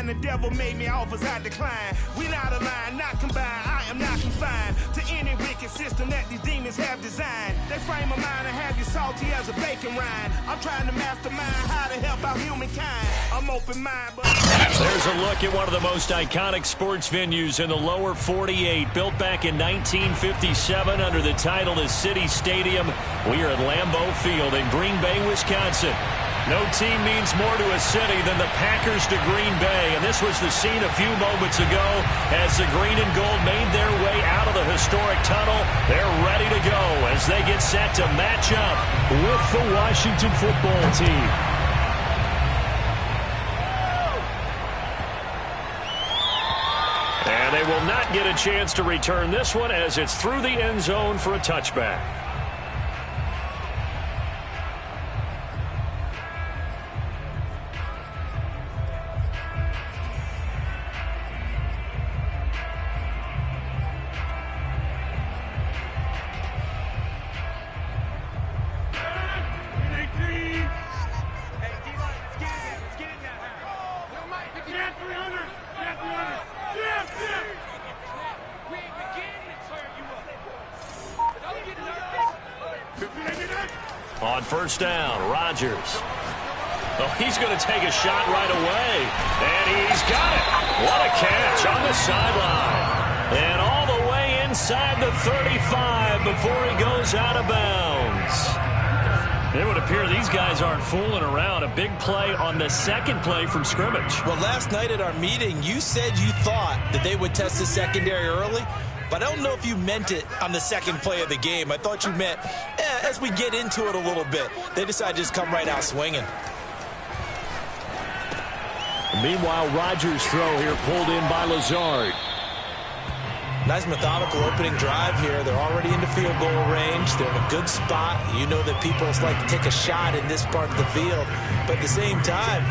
mind. The devil made me offers I decline. We not aligned, not combined. I am not confined to any wicked system that these demons have designed. They frame a mind and have you salty as a bacon rind. I'm trying to mastermind how to help out humankind. I'm open-minded, but... There's a look at one of the most iconic sports venues in the lower 48. Built back in 1957 under the title of City Stadium. We are at Lambeau Field in Green Bay, Wisconsin. No team means more to a city than the Packers to Green Bay. And this was the scene a few moments ago as the green and gold made their way out of the historic tunnel. They're ready to go as they get set to match up with the Washington football team. And they will not get a chance to return this one as it's through the end zone for a touchback. On first down, Rodgers. Oh, he's going to take a shot right away. And he's got it. What a catch on the sideline. And all the way inside the 35 before he goes out of bounds. It would appear these guys aren't fooling around. A big play on the second play from scrimmage. Well, last night at our meeting, you said you thought that they would test the secondary early. But I don't know if you meant it on the second play of the game. I thought you meant, as we get into it a little bit, they decided to just come right out swinging. Meanwhile, Rodgers' throw here pulled in by Lazard. Nice methodical opening drive here. They're already into field goal range. They're in a good spot. You know that people like to take a shot in this part of the field. But at the same time,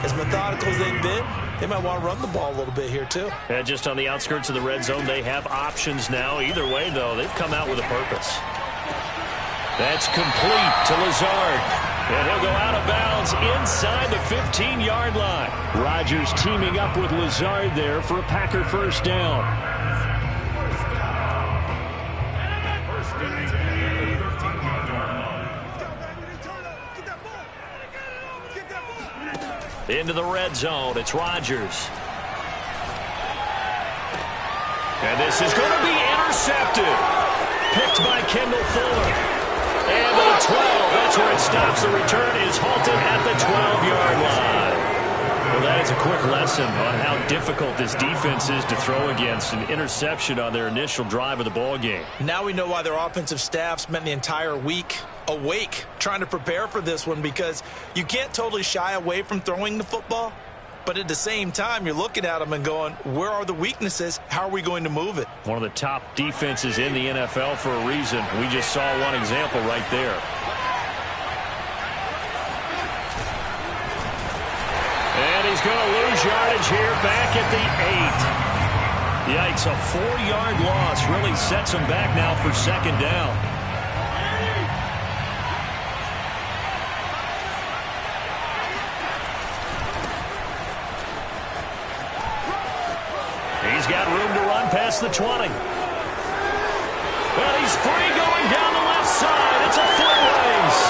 as methodical as they've been, they might want to run the ball a little bit here, too. And just on the outskirts of the red zone, they have options now. Either way, though, they've come out with a purpose. That's complete to Lazard. And he'll go out of bounds inside the 15-yard line. Rodgers teaming up with Lazard there for a Packer first down. Into the red zone, it's Rodgers. And this is going to be intercepted. Picked by Kendall Fuller. And to the 12, that's where it stops. The return is halted at the 12-yard line. Well, that is a quick lesson on how difficult this defense is to throw against. An interception on their initial drive of the ball game. Now we know why their offensive staff spent the entire week awake trying to prepare for this one, because you can't totally shy away from throwing the football. But at the same time, you're looking at them and going, where are the weaknesses? How are we going to move it? One of the top defenses in the NFL for a reason. We just saw one example right there. And he's going to lose yardage here back at the 8. Yikes, a 4-yard loss really sets him back now for second down. He's got room to run past the 20. Well, he's free going down the left side. It's a foot race.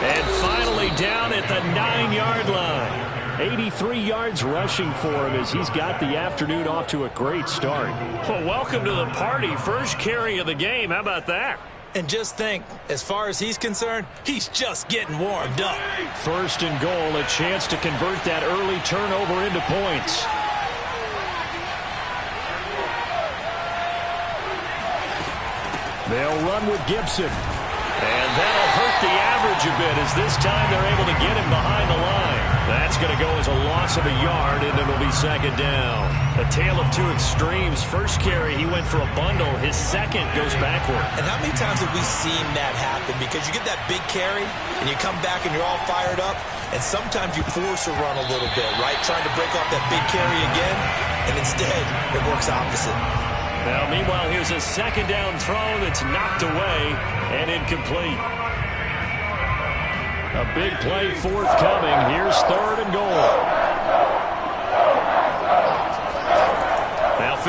And finally down at the 9-yard line. 83 yards rushing for him as he's got the afternoon off to a great start. Well, welcome to the party. First carry of the game. How about that? And just think, as far as he's concerned, he's just getting warmed up. First and goal, a chance to convert that early turnover into points. They'll run with Gibson. And that'll hurt the average a bit as this time they're able to get him behind the line. That's going to go as a loss of a yard, and it'll be second down. A tale of two extremes. First carry, he went for a bundle. His second goes backward. And how many times have we seen that happen? Because you get that big carry, and you come back and you're all fired up, and sometimes you force a run a little bit, right? Trying to break off that big carry again, and instead it works opposite. Now, meanwhile, here's a second down throw that's knocked away and incomplete. A big play forthcoming. Here's third and goal.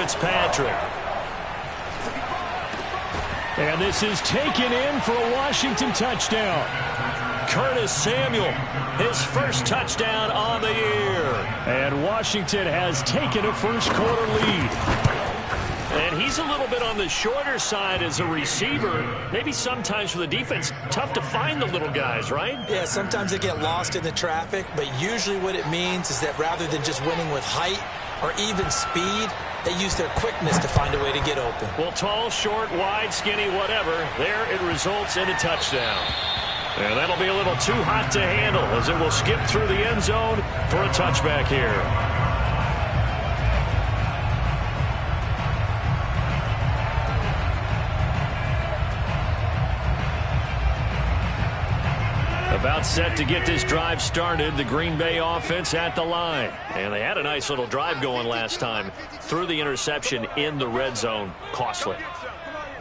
Fitzpatrick. And this is taken in for a Washington touchdown. Curtis Samuel, his first touchdown on the year. And Washington has taken a first-quarter lead. And he's a little bit on the shorter side as a receiver. Maybe sometimes for the defense, tough to find the little guys, right? Yeah, sometimes they get lost in the traffic, but usually what it means is that rather than just winning with height or even speed, they use their quickness to find a way to get open. Well, tall, short, wide, skinny, whatever, there it results in a touchdown. And that'll be a little too hot to handle as it will skip through the end zone for a touchback here. About set to get this drive started, the Green Bay offense at the line. And they had a nice little drive going last time. Threw the interception in the red zone. Costly.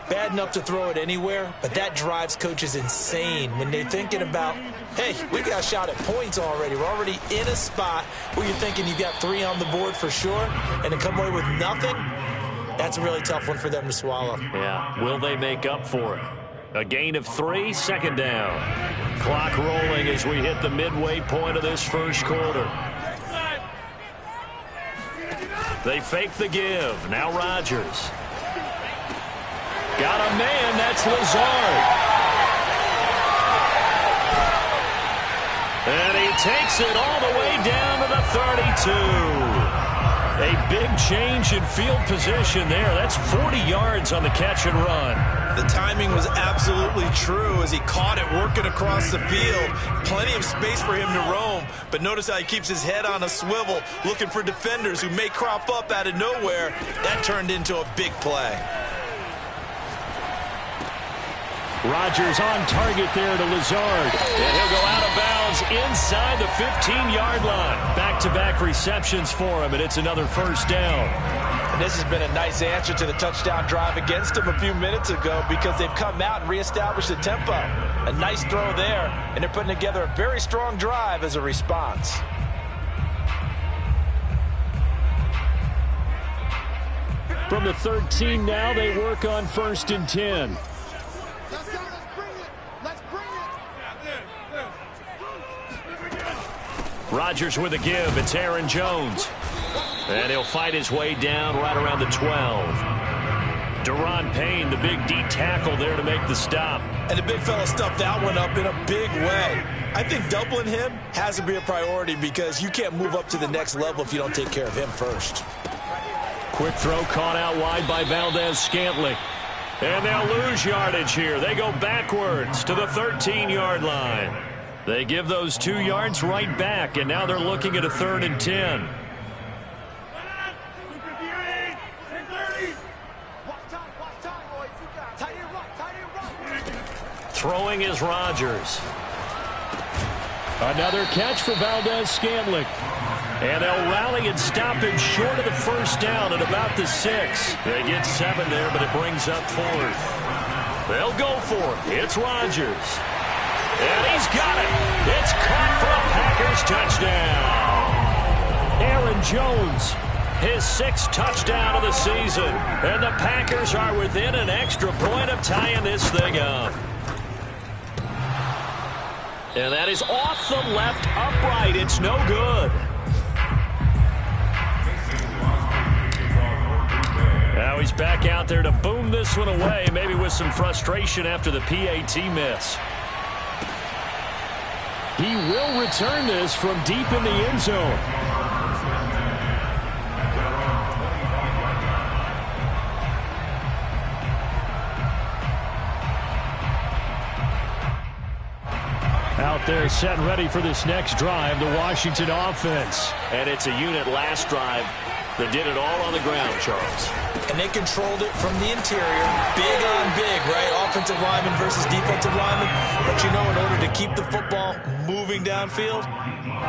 Bad enough to throw it anywhere, but that drives coaches insane when they're thinking about, hey, we got a shot at points already. We're already in a spot where you're thinking you got 3 on the board for sure, and to come away with nothing, that's a really tough one for them to swallow. Yeah, will they make up for it? A gain of 3, second down. Clock rolling as we hit the midway point of this first quarter. They fake the give. Now Rodgers. Got a man, that's Lazard. And he takes it all the way down to the 32. A big change in field position there. That's 40 yards on the catch and run. The timing was absolutely true as he caught it working across the field. Plenty of space for him to roam, but notice how he keeps his head on a swivel looking for defenders who may crop up out of nowhere. That turned into a big play. Rodgers on target there to Lazard. And he'll go out of bounds inside the 15-yard line. Back-to-back receptions for him, and it's another first down. And this has been a nice answer to the touchdown drive against him a few minutes ago because they've come out and reestablished the tempo. A nice throw there, and they're putting together a very strong drive as a response. From the 13 now, they work on 1st and 10. Rodgers with a give. It's Aaron Jones. And he'll fight his way down right around the 12. Daron Payne, the big D tackle there to make the stop. And the big fella stuffed that one up in a big way. I think doubling him has to be a priority because you can't move up to the next level if you don't take care of him first. Quick throw caught out wide by Valdez-Scantling. And they'll lose yardage here. They go backwards to the 13-yard line. They give those 2 yards right back, and now they're looking at a 3rd and 10. Throwing is Rodgers. Another catch for Valdez-Scantling. And they'll rally and stop him short of the first down at about the 6. They get 7 there, but it brings up 4th. They'll go for it. It's Rodgers. And he's got it. It's caught for a Packers touchdown. Aaron Jones, his 6th touchdown of the season. And the Packers are within an extra point of tying this thing up. And that is off the left upright. It's no good. Now he's back out there to boom this one away, maybe with some frustration after the PAT miss. He will return this from deep in the end zone. Out there set and ready for this next drive, the Washington offense. And it's a unit last drive that did it all on the ground, Charles. And they controlled it from the interior. Big on big, right? Offensive lineman versus defensive lineman. But you know, in order to keep the football moving downfield,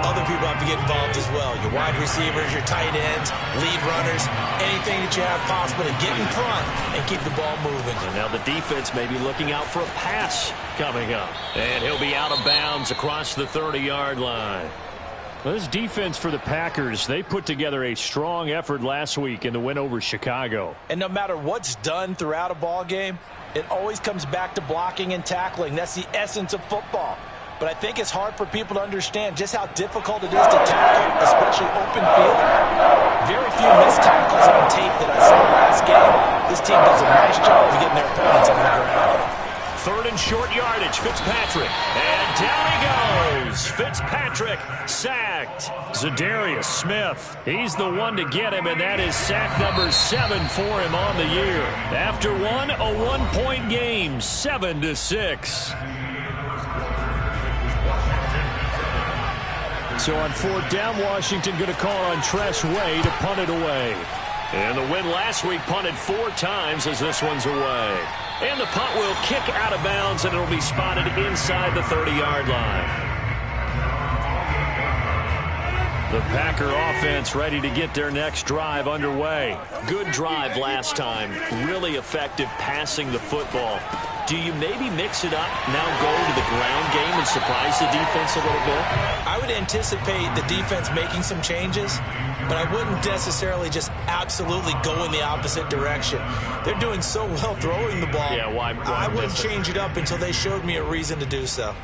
other people have to get involved as well. Your wide receivers, your tight ends, lead runners, anything that you have possible to get in front and keep the ball moving. And now the defense may be looking out for a pass coming up. And he'll be out of bounds across the 30-yard line. Well, this defense for the Packers, they put together a strong effort last week in the win over Chicago. And no matter what's done throughout a ball game, it always comes back to blocking and tackling. That's the essence of football. But I think it's hard for people to understand just how difficult it is to tackle, especially open field. Very few missed tackles on tape that I saw last game. This team does a nice job of getting their opponents on the ground. Third and short yardage, Fitzpatrick. And down he goes. Fitzpatrick sacked. Za'Darius Smith, he's the one to get him, and that is sack number 7 for him on the year. After one, a one-point game, 7-6. So on fourth down, Washington going to call on Tress Way to punt it away. And the win last week punted 4 times as this one's away. And the punt will kick out of bounds, and it'll be spotted inside the 30-yard line. The Packer offense ready to get their next drive underway. Good drive last time. Really effective passing the football. Do you maybe mix it up, now go to the ground game and surprise the defense a little bit? I would anticipate the defense making some changes, but I wouldn't necessarily just absolutely go in the opposite direction. They're doing so well throwing the ball. Yeah, why I wouldn't change it up until they showed me a reason to do so.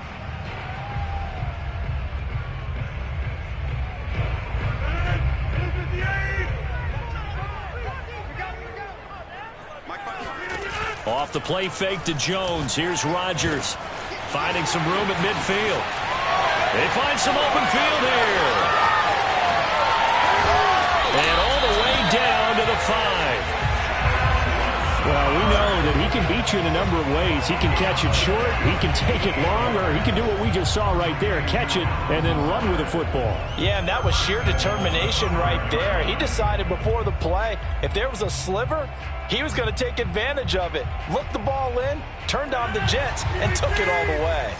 Off the play fake to Jones. Here's Rodgers finding some room at midfield. They find some open field here. And all the way down to the 5. Well, we know that he can beat you in a number of ways. He can catch it short, he can take it long, or he can do what we just saw right there, catch it and then run with the football. Yeah, and that was sheer determination right there. He decided before the play, if there was a sliver, he was going to take advantage of it. Looked the ball in, turned on the jets, and took it all the way.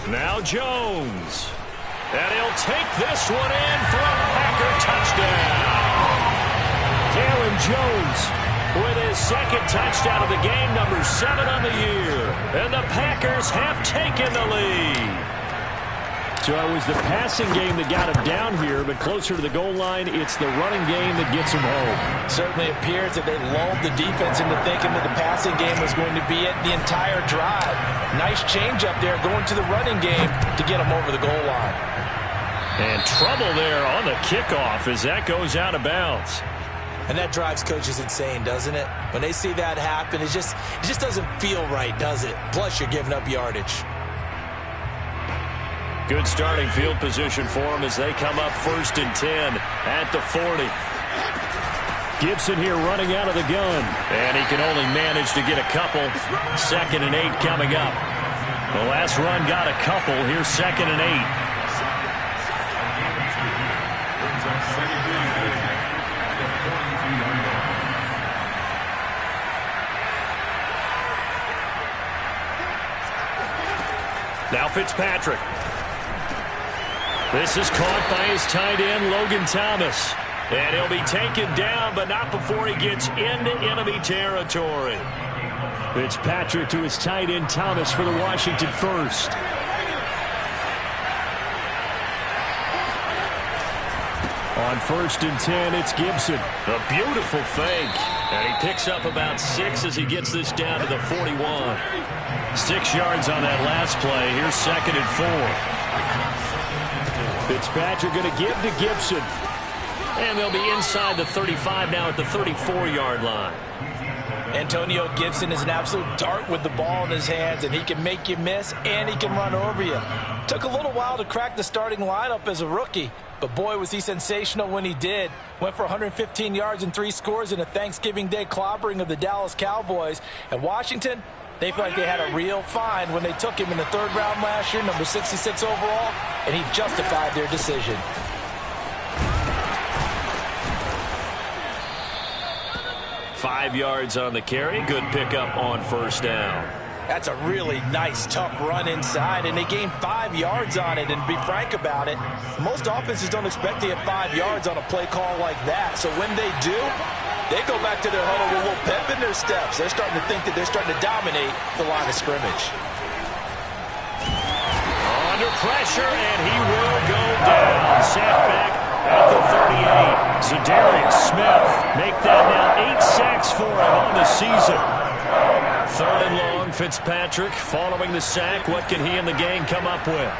Now Jones. And he'll take this one in for a Packer touchdown. Aaron Jones with his second touchdown of the game, number 7 on the year. And the Packers have taken the lead. So it was the passing game that got him down here, but closer to the goal line, it's the running game that gets him home. Certainly appears that they lulled the defense into thinking that the passing game was going to be it the entire drive. Nice change up there going to the running game to get him over the goal line. And trouble there on the kickoff as that goes out of bounds. And that drives coaches insane, doesn't it? When they see that happen, it just doesn't feel right, does it? Plus, you're giving up yardage. Good starting field position for them as they come up 1st and 10 at the 40. Gibson here running out of the gun. And he can only manage to get a couple. 2nd and 8 coming up. The last run got a couple. Here's 2nd and 8. Now Fitzpatrick. This is caught by his tight end, Logan Thomas. And he'll be taken down, but not before he gets into enemy territory. Fitzpatrick to his tight end, Thomas, for the Washington first. On 1st and 10, it's Gibson. A beautiful fake. And he picks up about 6 as he gets this down to the 41. 6 yards on that last play. Here's 2nd and 4. Fitzpatrick going to give to Gibson. And they'll be inside the 35 now at the 34-yard line. Antonio Gibson is an absolute dart with the ball in his hands, and he can make you miss, and he can run over you. Took a little while to crack the starting lineup as a rookie, but boy, was he sensational when he did. Went for 115 yards and 3 scores in a Thanksgiving Day clobbering of the Dallas Cowboys. And Washington, they feel like they had a real find when they took him in the 3rd round last year, number 66 overall, and he justified their decision. Five yards on the carry. Good pickup on 1st down. That's a really nice, tough run inside, and they gained 5 yards on it. And to be frank about it, most offenses don't expect to get 5 yards on a play call like that. So when they do, they go back to their huddle with a little pep in their steps. They're starting to think that they're starting to dominate the line of scrimmage. under pressure, and he will go down. Sacked back at the 38. Za'Darius Smith make that now 8 sacks for him on the season. 3rd and long, Fitzpatrick following the sack. What can he and the gang come up with?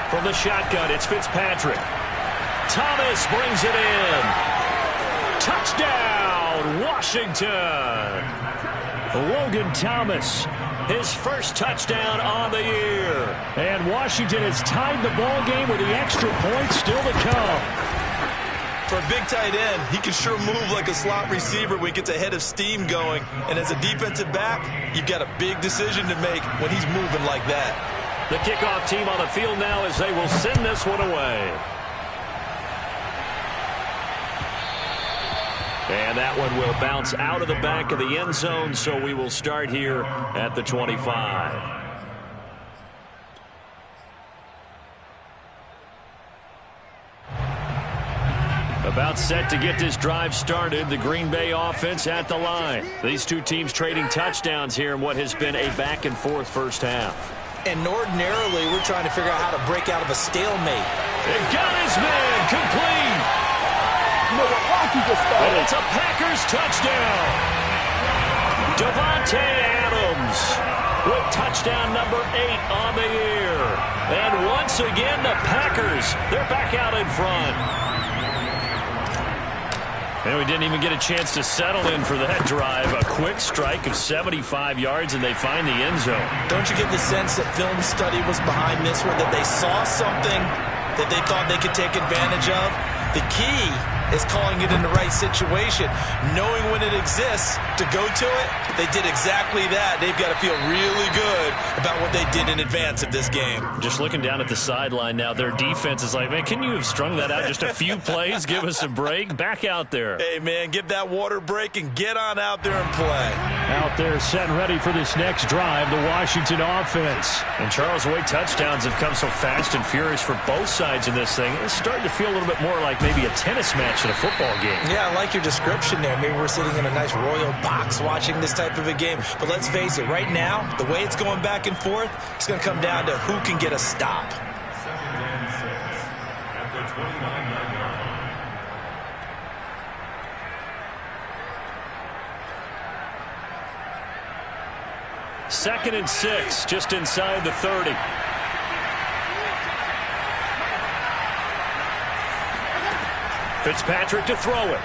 From the shotgun, it's Fitzpatrick. Thomas brings it in. Touchdown, Washington. Logan Thomas, his first touchdown on the year. And Washington has tied the ball game with the extra point still to come. For a big tight end, he can sure move like a slot receiver when he gets a head of steam going. And as a defensive back, you've got a big decision to make when he's moving like that. The kickoff team on the field now as they will send this one away. And that one will bounce out of the back of the end zone, so we will start here at the 25. About set to get this drive started. The Green Bay offense at the line. These two teams trading touchdowns here in what has been a back-and-forth first half. And ordinarily, we're trying to figure out how to break out of a stalemate. It got his man complete. And it's a Packers touchdown. Davante Adams with touchdown number 8 on the year. And once again, the Packers, they're back out in front. And we didn't even get a chance to settle in for that drive. A quick strike of 75 yards, and they find the end zone. Don't you get the sense that film study was behind this one, that they saw something that they thought they could take advantage of? The key is calling it in the right situation, knowing when it exists to go to it. They did exactly that. They've got to feel really good about what they did in advance of this game. Just looking down at the sideline now, their defense is like, man, can you have strung that out just a few plays? Give us a break. Back out there. Hey, man, give that water break and get on out there and play. Out there set and ready for this next drive, the Washington offense. And Charles, the way touchdowns have come so fast and furious for both sides in this thing, it's starting to feel a little bit more like maybe a tennis match in a football game. Yeah, I like your description there. Maybe we're sitting in a nice royal box watching this type of a game. But let's face it, right now, the way it's going back and forth, it's going to come down to who can get a stop. Second and 6, just inside the 30. Fitzpatrick to throw it.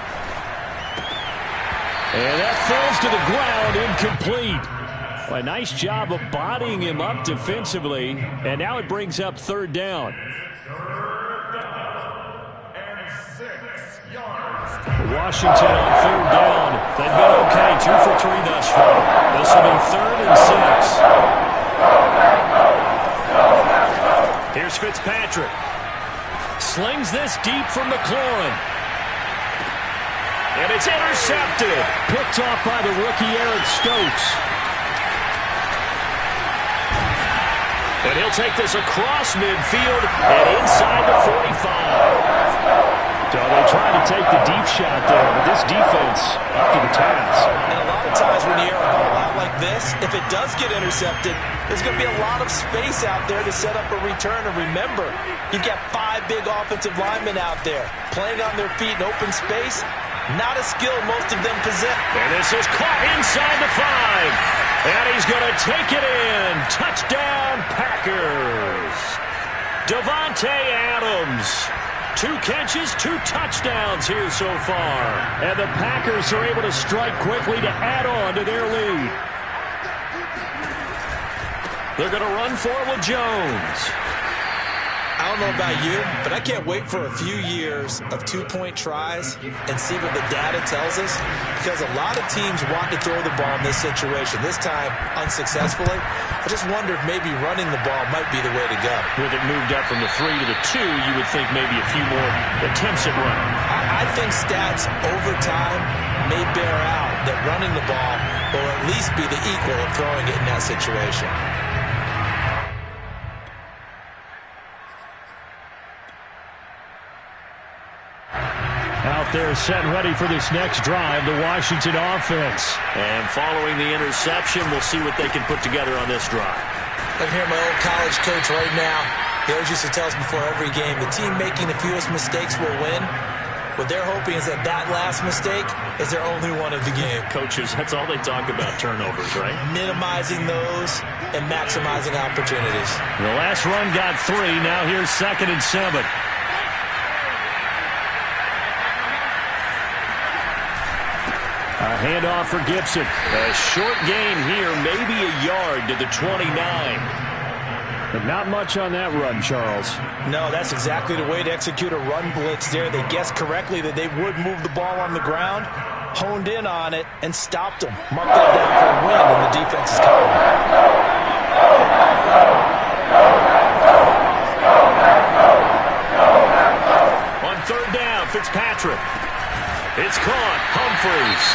And that falls to the ground, incomplete. Well, a nice job of bodying him up defensively. And now it brings up 3rd down. Washington on 3rd down. They've been okay, 2 for 3 thus far. This will be 3rd and 6. Here's Fitzpatrick. Slings this deep from McLaurin. And it's intercepted. Picked off by the rookie Eric Stokes. And he'll take this across midfield and inside the 45. So they tried to take the deep shot there, but this defense up to the task. And a lot of times when you air a ball out like this, if it does get intercepted, there's going to be a lot of space out there to set up a return. And remember, you've got 5 big offensive linemen out there playing on their feet in open space. Not a skill most of them possess. And this is caught inside the 5. And he's going to take it in. Touchdown, Packers. Davante Adams. 2 catches, 2 touchdowns here so far. And the Packers are able to strike quickly to add on to their lead. They're going to run for it with Jones. I don't know about you, but I can't wait for a few years of 2-point tries and see what the data tells us, because a lot of teams want to throw the ball in this situation. This time, unsuccessfully. I just wonder if maybe running the ball might be the way to go. With it moved up from the 3 to the 2, you would think maybe a few more attempts at running. I think stats over time may bear out that running the ball will at least be the equal of throwing it in that situation. Out there set and ready for this next drive, the Washington offense. And following the interception, we'll see what they can put together on this drive. I can hear my old college coach right now. He always used to tell us before every game, the team making the fewest mistakes will win. What they're hoping is that last mistake is their only one of the game. Coaches, that's all they talk about, turnovers, right? Minimizing those and maximizing opportunities. The last run got 3. Now here's 2nd and 7. A handoff for Gibson. A short gain here, maybe a yard to the 29. But not much on that run, Charles. No, that's exactly the way to execute a run blitz there. They guessed correctly that they would move the ball on the ground, honed in on it, and stopped them. Marked that down for a win, and the defense is covering. On 3rd down, Fitzpatrick. It's caught. Humphreys.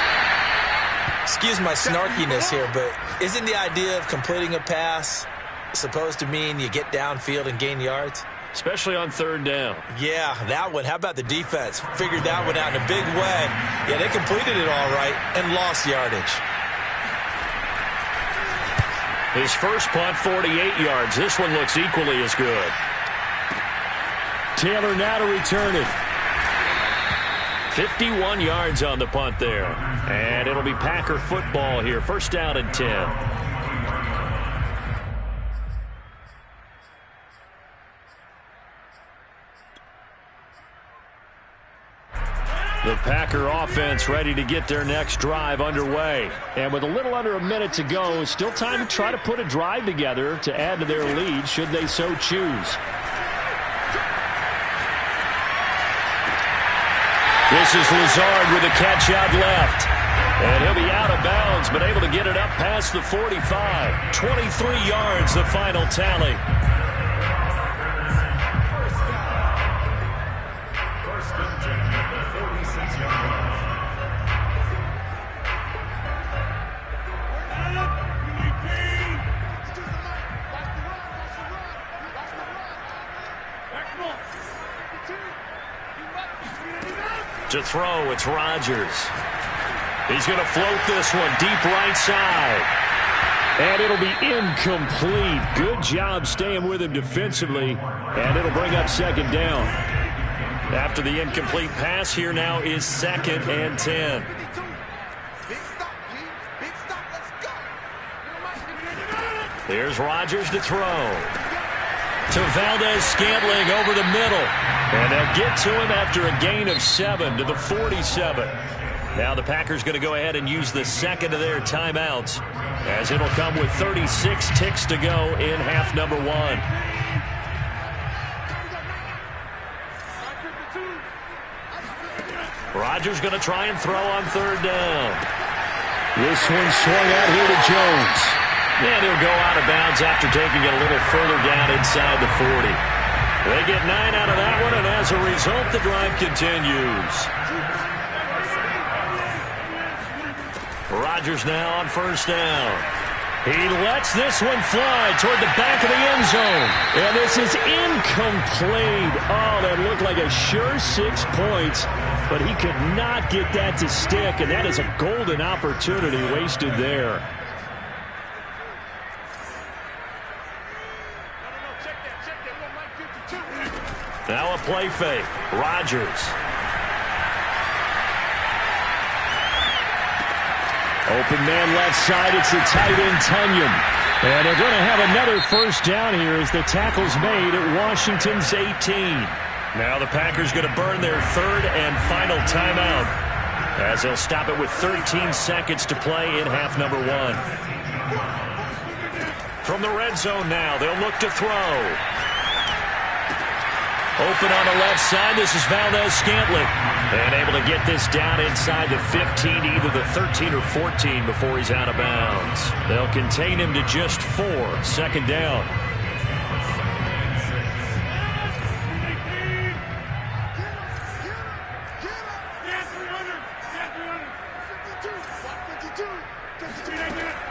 Excuse my snarkiness here, but isn't the idea of completing a pass supposed to mean you get downfield and gain yards? Especially on 3rd down. Yeah, that one. How about the defense? Figured that one out in a big way. Yeah, they completed it all right and lost yardage. His first punt, 48 yards. This one looks equally as good. Taylor now to return it. 51 yards on the punt there. And it'll be Packer football here. 1st down and 10. The Packer offense ready to get their next drive underway. And with a little under a minute to go, still time to try to put a drive together to add to their lead should they so choose. This is Lazard with a catch out left. And he'll be out of bounds, but able to get it up past the 45. 23 yards, the final tally. To throw, it's Rodgers. He's going to float this one deep right side. And it'll be incomplete. Good job staying with him defensively. And it'll bring up 2nd down. After the incomplete pass, here now is 2nd and 10. Here's Rodgers to throw. To Valdez-Scantling over the middle. And they'll get to him after a gain of 7 to the 47. Now the Packers going to go ahead and use the 2nd of their timeouts, as it'll come with 36 ticks to go in half number 1. Rodgers going to try and throw on 3rd down. This one swung out here to Jones. And he'll go out of bounds after taking it a little further down inside the 40. They get 9 out of that one, and as a result, the drive continues. Rodgers now on 1st down. He lets this one fly toward the back of the end zone. And this is incomplete. Oh, that looked like a sure 6 points, but he could not get that to stick, and that is a golden opportunity wasted there. Now a play fake. Rodgers. Open man left side. It's the tight end, Tunyon. And they're going to have another 1st down here as the tackle's made at Washington's 18. Now the Packers going to burn their 3rd and final timeout, as they'll stop it with 13 seconds to play in half number 1. From the red zone now, they'll look to throw. Open on the left side. This is Valdez-Scantling. And able to get this down inside the 15, either the 13 or 14 before he's out of bounds. They'll contain him to just 4. 2nd down.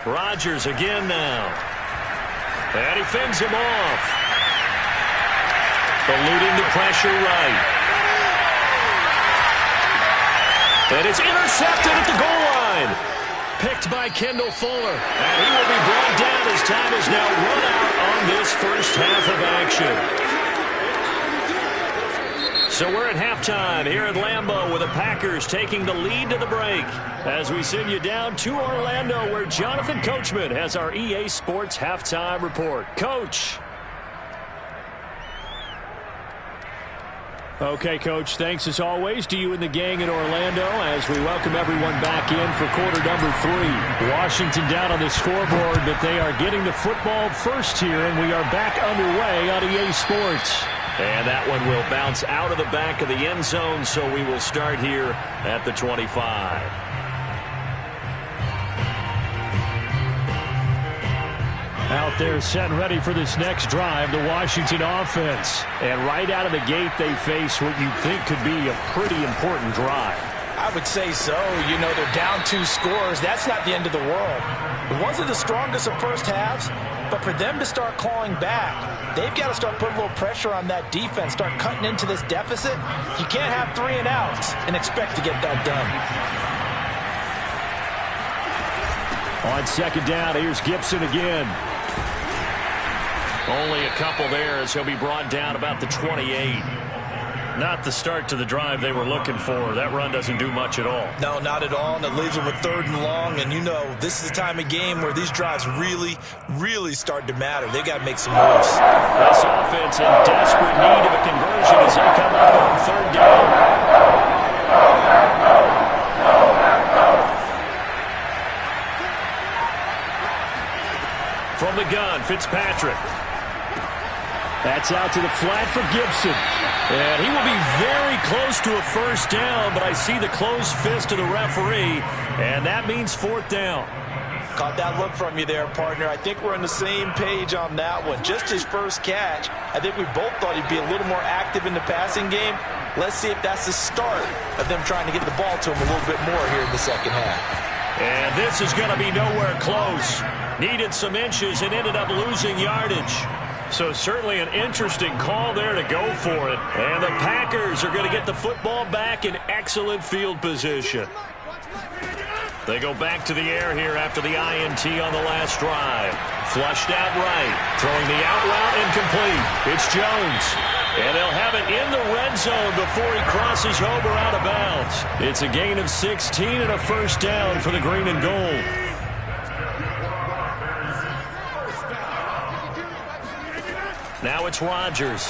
Rodgers again now. And he fends him off. Eluding the pressure right. And it's intercepted at the goal line. picked by Kendall Fuller. And he will be brought down as time is now run out on this first half of action. So we're at halftime here at Lambeau with the Packers taking the lead to the break as we send you down to Orlando where Jonathan Coachman has our EA Sports Halftime Report. Coach. Okay, Coach, thanks as always to you and the gang in Orlando as we welcome everyone back in for quarter number 3. Washington down on the scoreboard, but they are getting the football first here, and we are back underway on EA Sports. And that one will bounce out of the back of the end zone, so we will start here at the 25. Out there set and ready for this next drive, the Washington offense. And right out of the gate, they face what you think could be a pretty important drive. I would say so. You know, they're down 2 scores. That's not the end of the world. It wasn't the strongest of first halves, but for them to start clawing back, they've got to start putting a little pressure on that defense, start cutting into this deficit. You can't have 3 and outs and expect to get that done. On second down, here's Gibson again. Only a couple there as he'll be brought down about the 28. Not the start to the drive they were looking for. That run doesn't do much at all. No, not at all, and it leaves them with 3rd and long. And you know, this is the time of game where these drives really, really start to matter. They got to make some moves. This offense in desperate need of a conversion as they come up on 3rd down. From the gun, Fitzpatrick. That's out to the flat for Gibson. And he will be very close to a first down, but I see the closed fist of the referee, and that means 4th down. Caught that look from you there, partner. I think we're on the same page on that one. Just his first catch. I think we both thought he'd be a little more active in the passing game. Let's see if that's the start of them trying to get the ball to him a little bit more here in the second half. And this is going to be nowhere close. Needed some inches and ended up losing yardage. So certainly an interesting call there to go for it. And the Packers are going to get the football back in excellent field position. They go back to the air here after the INT on the last drive. Flushed out right. Throwing the out route incomplete. It's Jones. And they'll have it in the red zone before he crosses over out of bounds. It's a gain of 16 and a first down for the green and gold. Now it's Rodgers.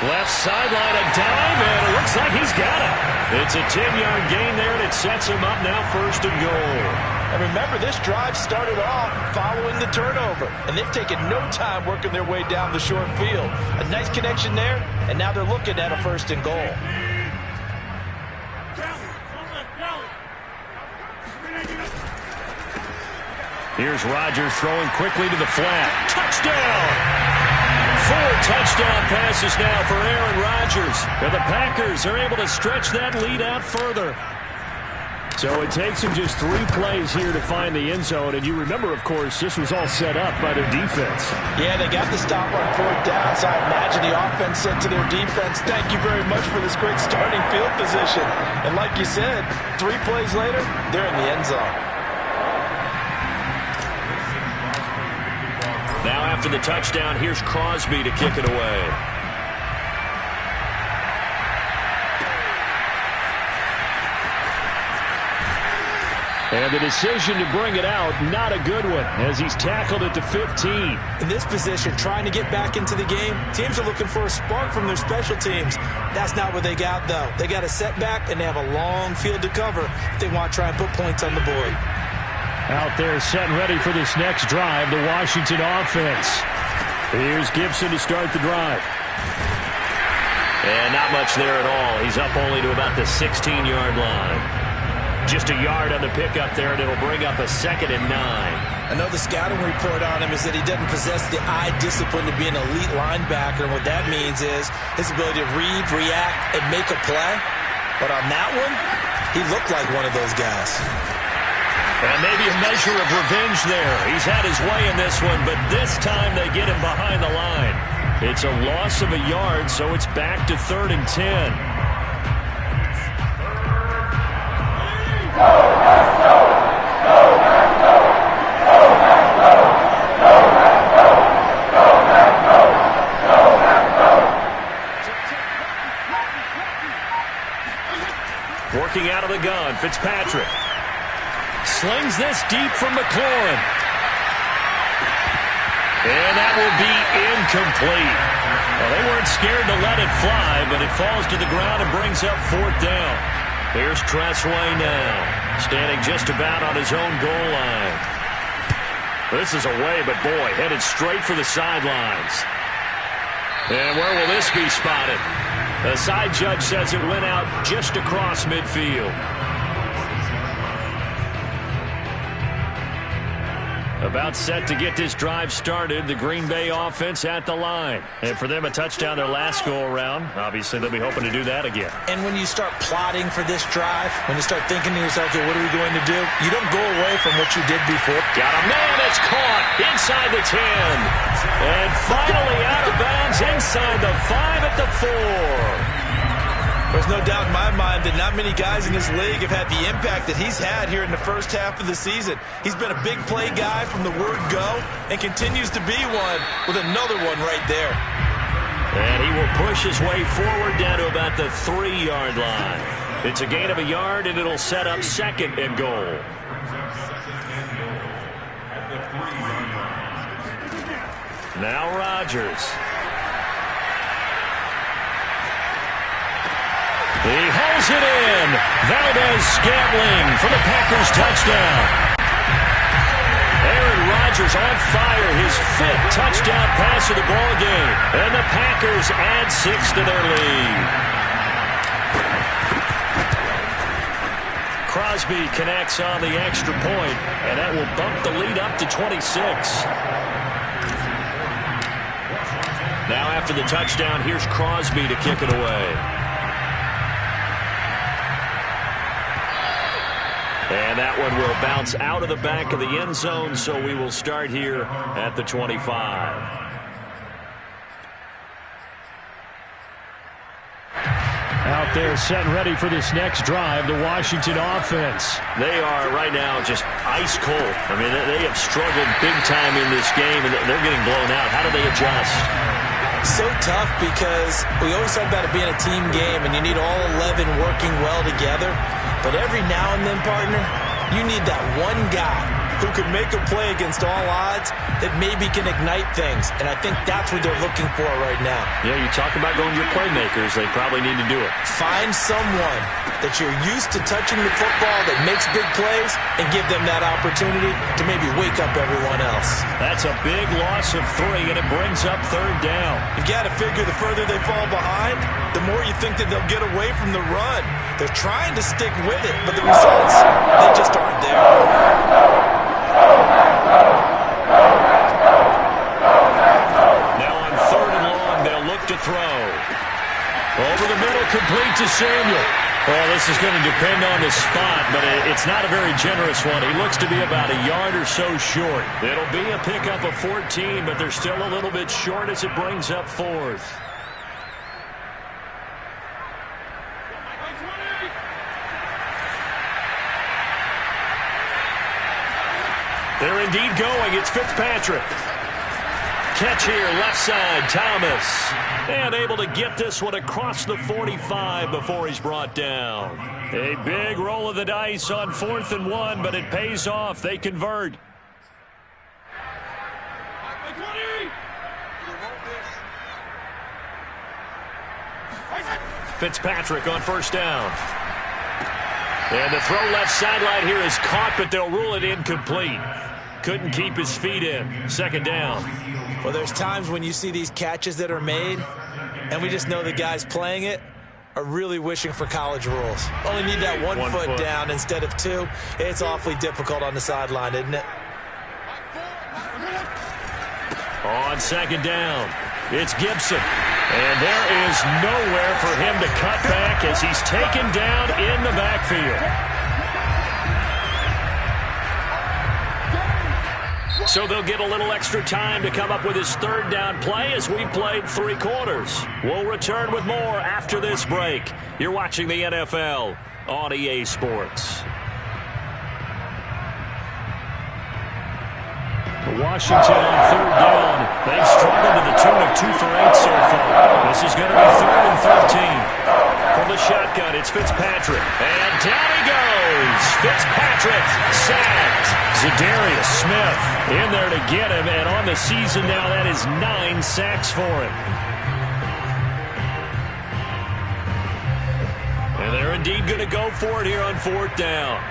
Left sideline, a dime, and it looks like he's got it. It's a 10-yard gain there, and it sets him up now 1st and goal. And remember, this drive started off following the turnover, and they've taken no time working their way down the short field. A nice connection there, and now they're looking at a 1st and goal. Here's Rodgers throwing quickly to the flat. Touchdown! 4 touchdown passes now for Aaron Rodgers. And the Packers are able to stretch that lead out further. So it takes them just 3 plays here to find the end zone. And you remember, of course, this was all set up by their defense. Yeah, they got the stop on 4th down, so I imagine the offense said to their defense, thank you very much for this great starting field position. And like you said, 3 plays later, they're in the end zone. Now after the touchdown, here's Crosby to kick it away. And the decision to bring it out, not a good one, as he's tackled at the 15. In this position, trying to get back into the game, teams are looking for a spark from their special teams. That's not what they got, though. They got a setback, and they have a long field to cover if they want to try and put points on the board. Out there set and ready for this next drive, the Washington offense. Here's Gibson to start the drive. And not much there at all. He's up only to about the 16-yard line. Just a yard on the pickup there, and it'll bring up a 2nd and 9. I know the scouting report on him is that he doesn't possess the eye discipline to be an elite linebacker, and what that means is his ability to read, react, and make a play. But on that one, he looked like one of those guys. And maybe a measure of revenge there. He's had his way in this one, but this time they get him behind the line. It's a loss of a yard, so it's back to 3rd and 10. Working out of the gun, Fitzpatrick. Slings this deep from McLaurin. And that will be incomplete. Well, they weren't scared to let it fly, but it falls to the ground and brings up 4th down. Here's Tressway now, standing just about on his own goal line. This is away, but boy, headed straight for the sidelines. And where will this be spotted? The side judge says it went out just across midfield. About set to get this drive started, the Green Bay offense at the line. And for them, a touchdown their last go-around. Obviously, they'll be hoping to do that again. And when you start plotting for this drive, when you start thinking to yourself, okay, what are we going to do? You don't go away from what you did before. Got a man that's caught inside the 10. And finally out of bounds inside the 5 at the 4. There's no doubt in my mind that not many guys in this league have had the impact that he's had here in the first half of the season. He's been a big play guy from the word go and continues to be one with another one right there. And he will push his way forward down to about the 3-yard line. It's a gain of a yard, and it'll set up 2nd and goal. Now Rodgers. He hauls it in. Valdez-Scantling for the Packers touchdown. Aaron Rodgers on fire, his 5th touchdown pass of the ball game. And the Packers add 6 to their lead. Crosby connects on the extra point, and that will bump the lead up to 26. Now after the touchdown, here's Crosby to kick it away. And that one will bounce out of the back of the end zone, so we will start here at the 25. Out there set and ready for this next drive, the Washington offense. They are right now just ice cold. I mean, they have struggled big time in this game, and they're getting blown out. How do they adjust? So tough because we always talk about it being a team game, and you need all 11 working well together. But every now and then, partner, you need that one guy who can make a play against all odds that maybe can ignite things. And I think that's what they're looking for right now. Yeah, you talk about going to your playmakers. They probably need to do it. Find someone that you're used to touching the football that makes big plays and give them that opportunity to maybe wake up everyone else. That's a big loss of 3, and it brings up 3rd down. You've got to figure the further they fall behind, the more you think that they'll get away from the run. They're trying to stick with it, but the results, they just aren't there. Now on 3rd and long, they'll look to throw. Over the middle, complete to Samuel. Well, this is going to depend on the spot, but it's not a very generous one. He looks to be about a yard or so short. It'll be a pickup of 14, but they're still a little bit short as it brings up 4th. They're indeed going. It's Fitzpatrick. Catch here, left side, Thomas. And able to get this one across the 45 before he's brought down. A big roll of the dice on 4th and 1, but it pays off. They convert. Fitzpatrick on 1st down. And the throw left sideline here is caught, but they'll rule it incomplete. Couldn't keep his feet in. 2nd down. Well, there's times when you see these catches that are made, and we just know the guys playing it are really wishing for college rules. Only need that one foot down instead of 2. It's awfully difficult on the sideline, isn't it? On 2nd down, it's Gibson. And there is nowhere for him to cut back as he's taken down in the backfield. So they'll get a little extra time to come up with his 3rd down play as we've played 3 quarters. We'll return with more after this break. You're watching the NFL on EA Sports. Washington on third down. They've struggled to the tune of 2 for 8 so far. This is going to be 3rd and 13. From the shotgun, it's Fitzpatrick. And down he goes. Fitzpatrick sacked. Zadarius Smith in there to get him. And on the season now, that is 9 sacks for him. And they're indeed going to go for it here on 4th down.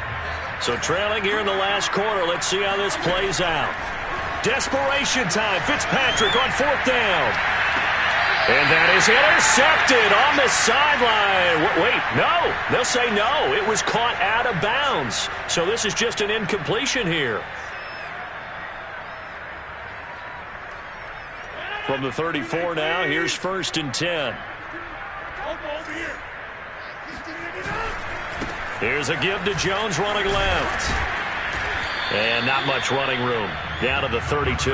So trailing here in the last quarter. Let's see how this plays out. Desperation time. Fitzpatrick on 4th down. And that is intercepted on the sideline. Wait, no. They'll say no. It was caught out of bounds. So this is just an incompletion here. From the 34 now, here's 1st and 10. Here's a give to Jones running left. And not much running room. Down to the 32.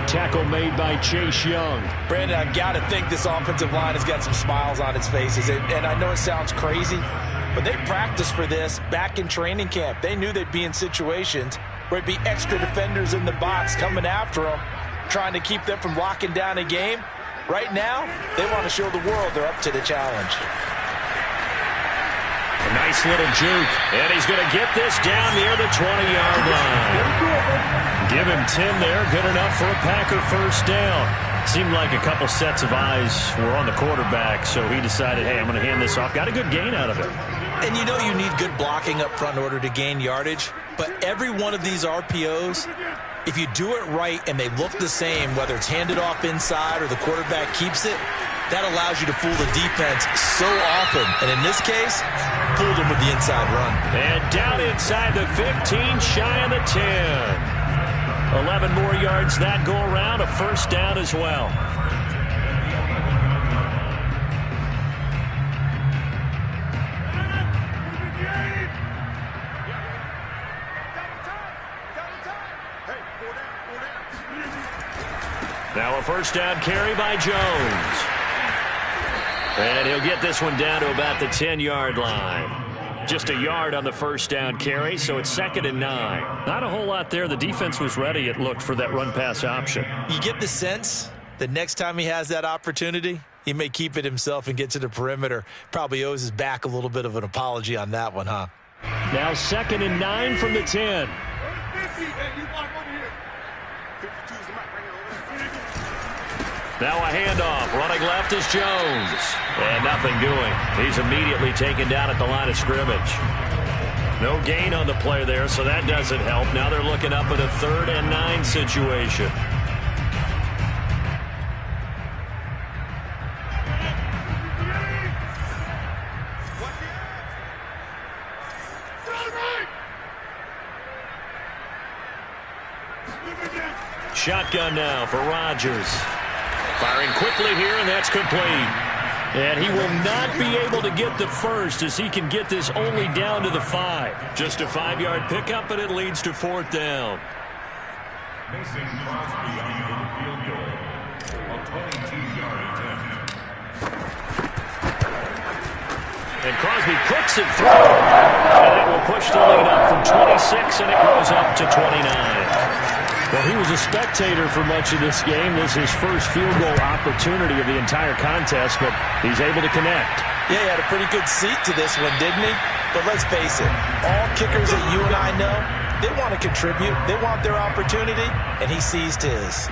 Tackle made by Chase Young. Brandon, I've got to think this offensive line has got some smiles on its faces. And I know it sounds crazy, but they practiced for this back in training camp. They knew they'd be in situations where it'd be extra defenders in the box coming after them, trying to keep them from locking down a game. Right now, they want to show the world they're up to the challenge. A nice little juke, and he's going to get this down near the 20-yard line. Give him 10 there, good enough for a Packer first down. Seemed like a couple sets of eyes were on the quarterback, so he decided, hey, I'm going to hand this off. Got a good gain out of it. And you know you need good blocking up front in order to gain yardage, but every one of these RPOs, if you do it right and they look the same, whether it's handed off inside or the quarterback keeps it, that allows you to fool the defense so often. And in this case, fooled them with the inside run. And down inside the 15, shy of the 10. 11 more yards that go around, a first down as well. Now a first down carry by Jones. And he'll get this one down to about the 10-yard line. Just a yard on the first down carry, so it's 2nd and 9. Not a whole lot there. The defense was ready, it looked, for that run-pass option. You get the sense that next time he has that opportunity, he may keep it himself and get to the perimeter. Probably owes his back a little bit of an apology on that one, huh? Now 2nd and 9 from the 10. Now a handoff. Running left is Jones. And nothing doing. He's immediately taken down at the line of scrimmage. No gain on the play there, so that doesn't help. Now they're looking up at a 3rd and 9 situation. Shotgun now for Rodgers. Firing quickly here, and that's complete. And he will not be able to get the first as he can get this only down to the 5. Just a 5-yard pickup, and it leads to 4th down. Mason Crosby on for the field goal. A 22-yard attempt. And Crosby puts it through. And it will push the lead up from 26, and it goes up to 29. Well, he was a spectator for much of this game. This is his first field goal opportunity of the entire contest, but he's able to connect. Yeah, he had a pretty good seat to this one, didn't he? But let's face it, all kickers that you and I know, they want to contribute. They want their opportunity, and he seized his.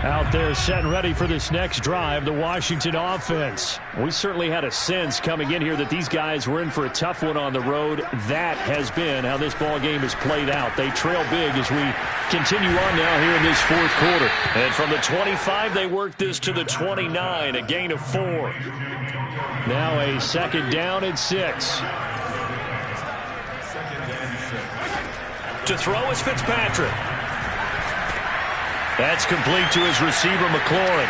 Out there set and ready for this next drive, the Washington offense. We certainly had a sense coming in here that these guys were in for a tough one on the road. That has been how this ball game has played out. They trail big as we continue on now here in this 4th quarter. And from the 25, they work this to the 29, a gain of 4. Now a 2nd down and 6. To throw is Fitzpatrick. That's complete to his receiver, McLaurin.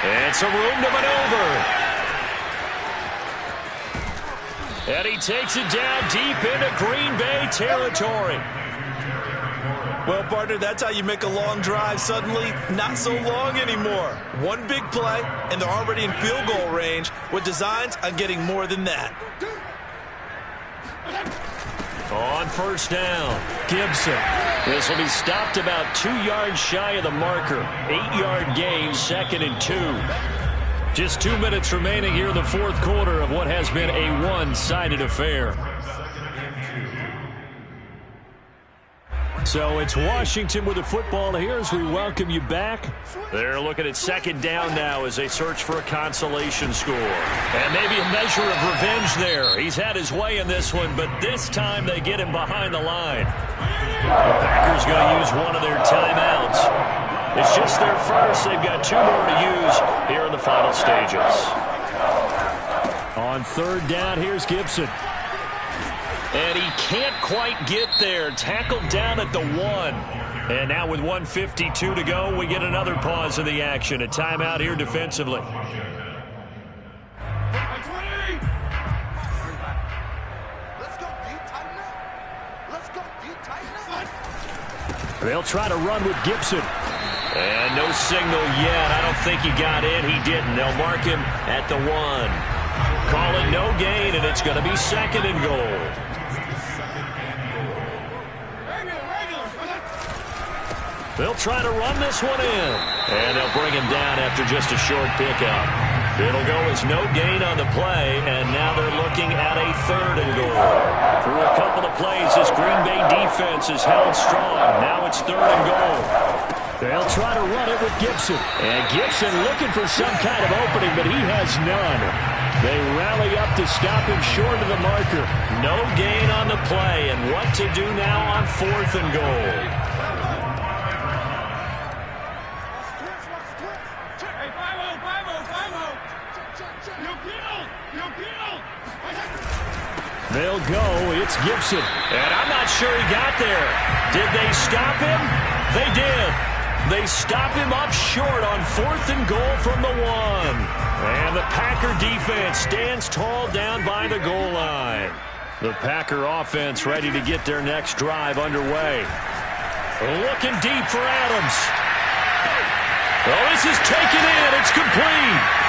And some room to maneuver. And he takes it down deep into Green Bay territory. Well, partner, that's how you make a long drive suddenly not so long anymore. One big play, and they're already in field goal range with designs on getting more than that. On first down, Gibson. This will be stopped about 2 yards shy of the marker. 8-yard gain, 2nd and 2. Just 2 minutes remaining here in the fourth quarter of what has been a one-sided affair. So it's Washington with the football here as we welcome you back. They're looking at 2nd down now as they search for a consolation score. And maybe a measure of revenge there. He's had his way in this one, but this time they get him behind the line. The Packers going to use one of their timeouts. It's just their first. They've got 2 more to use here in the final stages. On 3rd down, here's Gibson. And he can't quite get there. Tackled down at the 1. And now with 1:52 to go, we get another pause in the action. A timeout here defensively. They'll try to run with Gibson. And no signal yet. I don't think he got in. He didn't. They'll mark him at the 1. Calling no gain, and it's going to be 2nd and goal. They'll try to run this one in. And they'll bring him down after just a short pickup. It'll go as no gain on the play, and now they're looking at a 3rd and goal. Through a couple of plays, this Green Bay defense is held strong. Now it's 3rd and goal. They'll try to run it with Gibson. And Gibson looking for some kind of opening, but he has none. They rally up to stop him short of the marker. No gain on the play, and what to do now on 4th and goal. They'll go. It's Gibson. And I'm not sure he got there. Did they stop him? They did. They stop him up short on 4th and goal from the 1. And the Packer defense stands tall down by the goal line. The Packer offense ready to get their next drive underway. Looking deep for Adams. Oh, this is taken in. It's complete.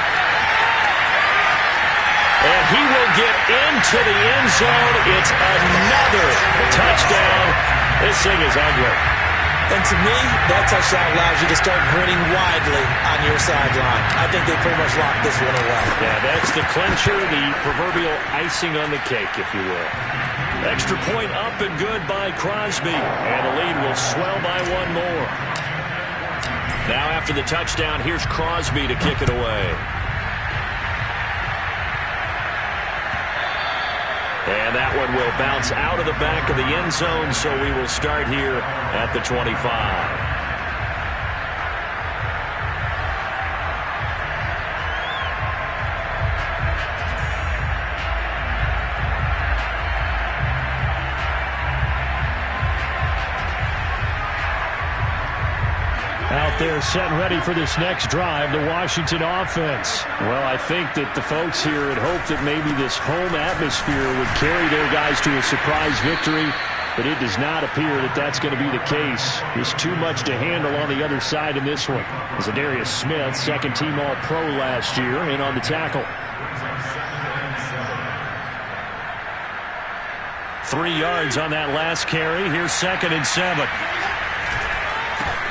And he will get into the end zone. It's another touchdown. This thing is ugly. And to me, that touchdown allows you to start grinning widely on your sideline. I think they pretty much locked this one away. Yeah, that's the clincher, the proverbial icing on the cake, if you will. Extra point up and good by Crosby. And the lead will swell by 1 more. Now after the touchdown, here's Crosby to kick it away. And that one will bounce out of the back of the end zone, so we will start here at the 25. Out there set and ready for this next drive, the Washington offense. Well, I think that the folks here had hoped that maybe this home atmosphere would carry their guys to a surprise victory, but it does not appear that that's going to be the case. There's too much to handle on the other side in this one. Zadarius Smith, 2nd team All-Pro last year, in on the tackle. 3 yards on that last carry. Here's 2nd and 7.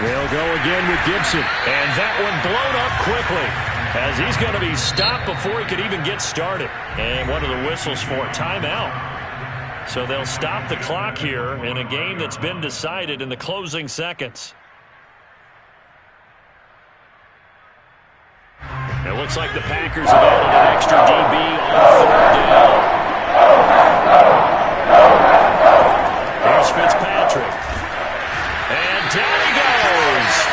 They'll go again with Gibson. And that one blown up quickly as he's going to be stopped before he could even get started. And one of the whistles for a timeout. So they'll stop the clock here in a game that's been decided in the closing seconds. It looks like the Packers have added an extra DB on 3rd down. Here's Fitzpatrick. And down he goes.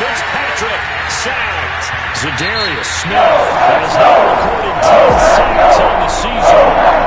Fitzpatrick sacked. Zadarius Smith has now recorded 10 sacks on the season.